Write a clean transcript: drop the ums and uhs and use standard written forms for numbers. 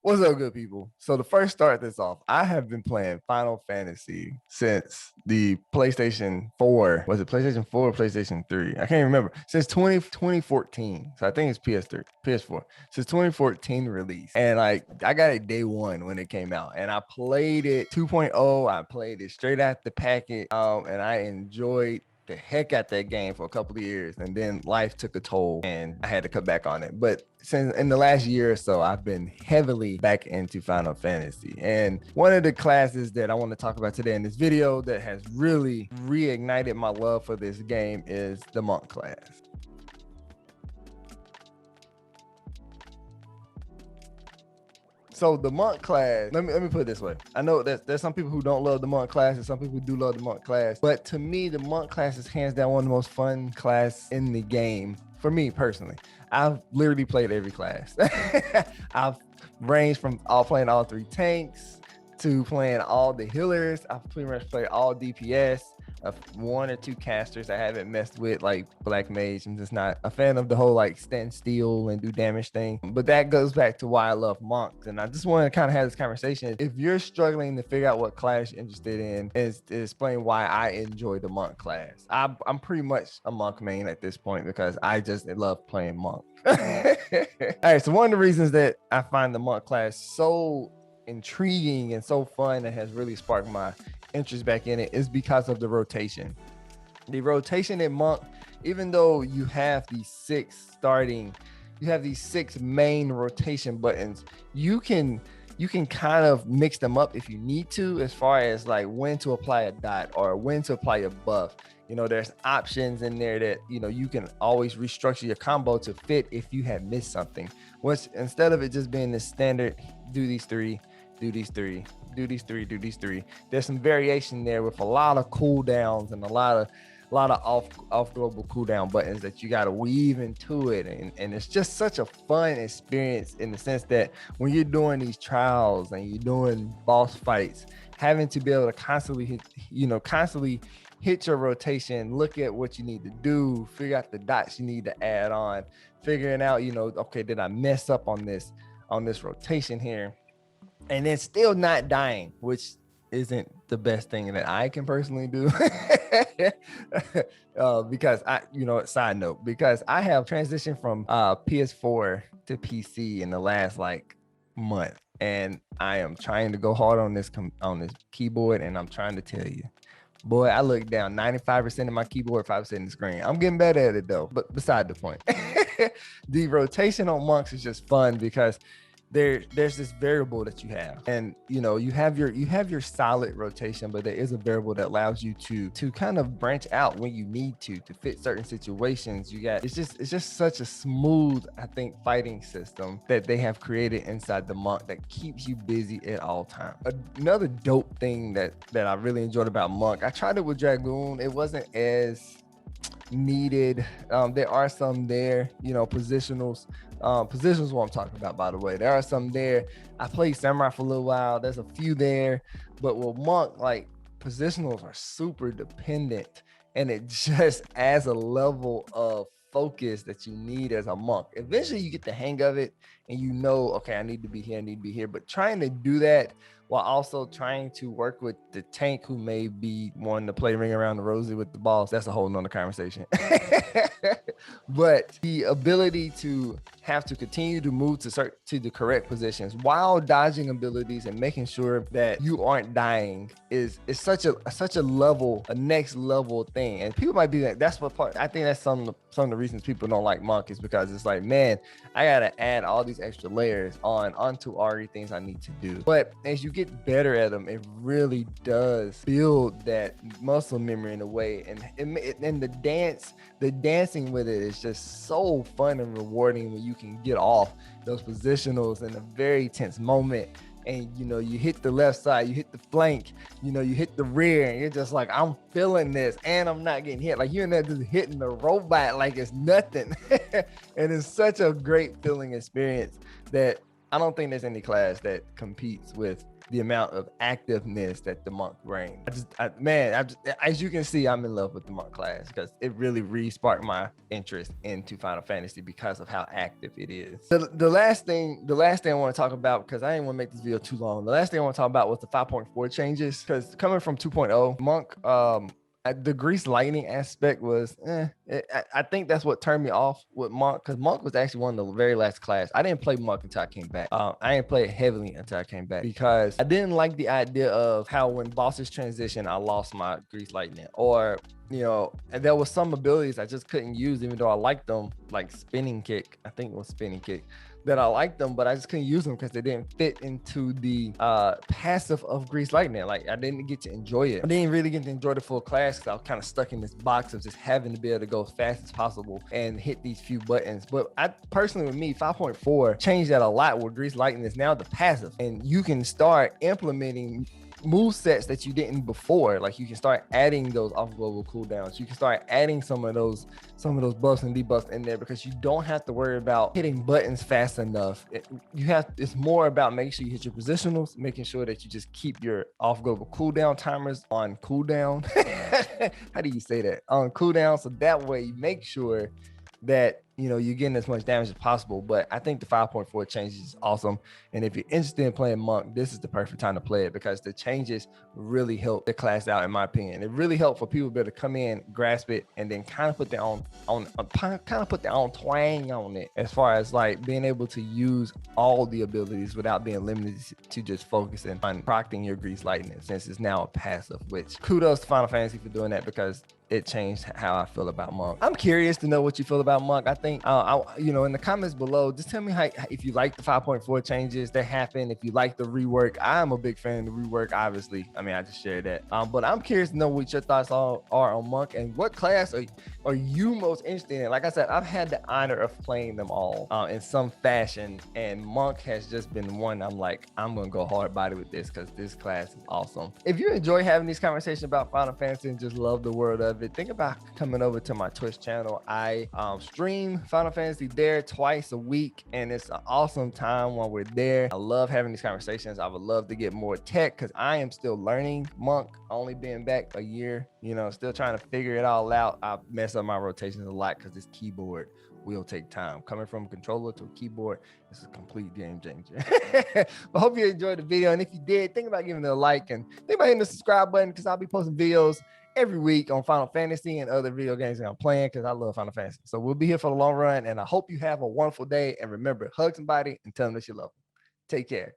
What's up, good people? So to first start this off, I have been playing Final Fantasy since the PlayStation 4. Was it PlayStation 4 or PlayStation 3? I can't remember. Since 2014. So I think it's PS3, PS4. Since 2014 release. And like I got it day one when it came out. And I played it 2.0. I played it straight out the packet. And I enjoyed the heck out that game for a couple of years, and then life took a toll and I had to cut back on it. But since in the last year or so, I've been heavily back into Final Fantasy. And one of the classes that I want to talk about today in this video that has really reignited my love for this game is the monk class. So the monk class, let me put it this way. I know that there's some people who don't love the monk class and some people who do love the monk class. But to me, the monk class is hands down one of the most fun class in the game. For me personally, I've literally played every class. I've ranged from playing all three tanks to playing all the healers. I've pretty much played all DPS. Of one or two casters I haven't messed with, like Black Mage. I'm just not a fan of the whole like stand still and do damage thing. But that goes back to why I love monks. And I just want to kind of have this conversation. If you're struggling to figure out what class you're interested in, is to explain why I enjoy the monk class. I'm pretty much a monk main at this point because I just love playing monk. All right, so one of the reasons that I find the monk class so intriguing and so fun and has really sparked my interest back in it is because of the rotation. The rotation in monk, even though you have these six main rotation buttons, you can kind of mix them up if you need to, as far as like when to apply a dot or when to apply a buff. You know, there's options in there that, you know, you can always restructure your combo to fit if you have missed something. Which instead of it just being the standard, do these three, do these three, do these three, do these three. There's some variation there with a lot of cooldowns and a lot of off global cooldown buttons that you got to weave into it. And it's just such a fun experience in the sense that when you're doing these trials and you're doing boss fights, having to be able to constantly hit your rotation, look at what you need to do, figure out the dots you need to add on, figuring out, you know, okay, did I mess up on this rotation here? And then still not dying, which isn't the best thing that I can personally do. Because side note, because I have transitioned from PS4 to PC in the last like month, and I am trying to go hard on this keyboard, and I'm trying to tell you, boy, I look down 95% of my keyboard, 5% of the screen. I'm getting better at it though, but beside the point. The rotation on monks is just fun because there's this variable that you have, and you know, you have your solid rotation, but there is a variable that allows you to kind of branch out when you need to fit certain situations. It's just such a smooth, I think, fighting system that they have created inside the monk that keeps you busy at all times. Another dope thing that I really enjoyed about monk, I tried it with Dragoon. It wasn't as needed. There are some there, you know, positionals is what I'm talking about, by the way. There are some there. I played samurai for a little while. There's a few there, but with monk, like, positionals are super dependent, and it just adds a level of focus that you need as a monk. Eventually you get the hang of it and you know, okay, I need to be here, but trying to do that while also trying to work with the tank who may be wanting to play ring around the rosy with the boss, that's a whole nother conversation. But the ability to have to continue to move to the correct positions while dodging abilities and making sure that you aren't dying is such a next level thing. And people might be like, that's what part, I think that's some of the reasons people don't like monk, is because it's like, man, I gotta add all these extra layers onto already things I need to do. But as you get better at them, it really does build that muscle memory in a way, and the dancing with it is just so fun and rewarding when you can get off those positionals in a very tense moment, and you know, you hit the left side, you hit the flank, you know, you hit the rear, and you're just like, I'm feeling this and I'm not getting hit. Like, you're in there just hitting the robot like it's nothing. And it's such a great feeling experience that I don't think there's any class that competes with the amount of activeness that the monk brings. As you can see, I'm in love with the monk class because it really re-sparked my interest into Final Fantasy because of how active it is. The last thing I want to talk about, because I didn't want to make this video too long. The last thing I want to talk about was the 5.4 changes, because coming from 2.0, monk, the grease lightning aspect was I think that's what turned me off with monk, because monk was actually one of the very last class. I didn't play monk until I came back. I didn't play it heavily until I came back because I didn't like the idea of how when bosses transition I lost my grease lightning, or and there was some abilities I just couldn't use even though I liked them, like spinning kick. I think it was spinning kick that I liked them, but I just couldn't use them because they didn't fit into the passive of grease lightning. Like I didn't get to enjoy it. I didn't really get to enjoy the full class because I was kind of stuck in this box of just having to be able to go as fast as possible and hit these few buttons. But I personally, with me, 5.4 changed that a lot, where grease lightning is now the passive, and you can start implementing move sets that you didn't before. Like you can start adding those off global cooldowns. You can start adding some of those buffs and debuffs in there, because you don't have to worry about hitting buttons fast enough. It's more about making sure you hit your positionals, making sure that you just keep your off global cooldown timers on cooldown. How do you say that? On cooldown, so that way you make sure that you're getting as much damage as possible. But I think the 5.4 changes is awesome, and if you're interested in playing monk, this is the perfect time to play it, because the changes really help the class out, in my opinion. It really helped for people to be able to come in, grasp it, and then kind of put their own twang on it, as far as like being able to use all the abilities without being limited to just focusing on procting your grease lightning, since it's now a passive. Which kudos to Final Fantasy for doing that, because it changed how I feel about monk. I'm curious to know what you feel about monk. I think in the comments below, just tell me if you like the 5.4 changes that happened, if you like the rework. I'm a big fan of the rework, obviously. I mean, I just shared that. But I'm curious to know what your thoughts are on monk, and what class are you most interested in. Like I said, I've had the honor of playing them all in some fashion, and monk has just been one I'm like, I'm gonna go hard body with this, because this class is awesome. If you enjoy having these conversations about Final Fantasy and just love the world of it, think about coming over to my Twitch channel. I stream Final Fantasy there twice a week, and it's an awesome time while we're there. I love having these conversations. I would love to get more tech, because I am still learning monk, only being back a year, still trying to figure it all out. I mess up my rotations a lot because this keyboard will take time. Coming from a controller to a keyboard, this is a complete game changer. But hope you enjoyed the video, and if you did, think about giving it a like, and think about hitting the subscribe button, because I'll be posting videos every week on Final Fantasy and other video games that I'm playing, because I love Final Fantasy. So we'll be here for the long run, and I hope you have a wonderful day. And remember, hug somebody and tell them that you love them. Take care.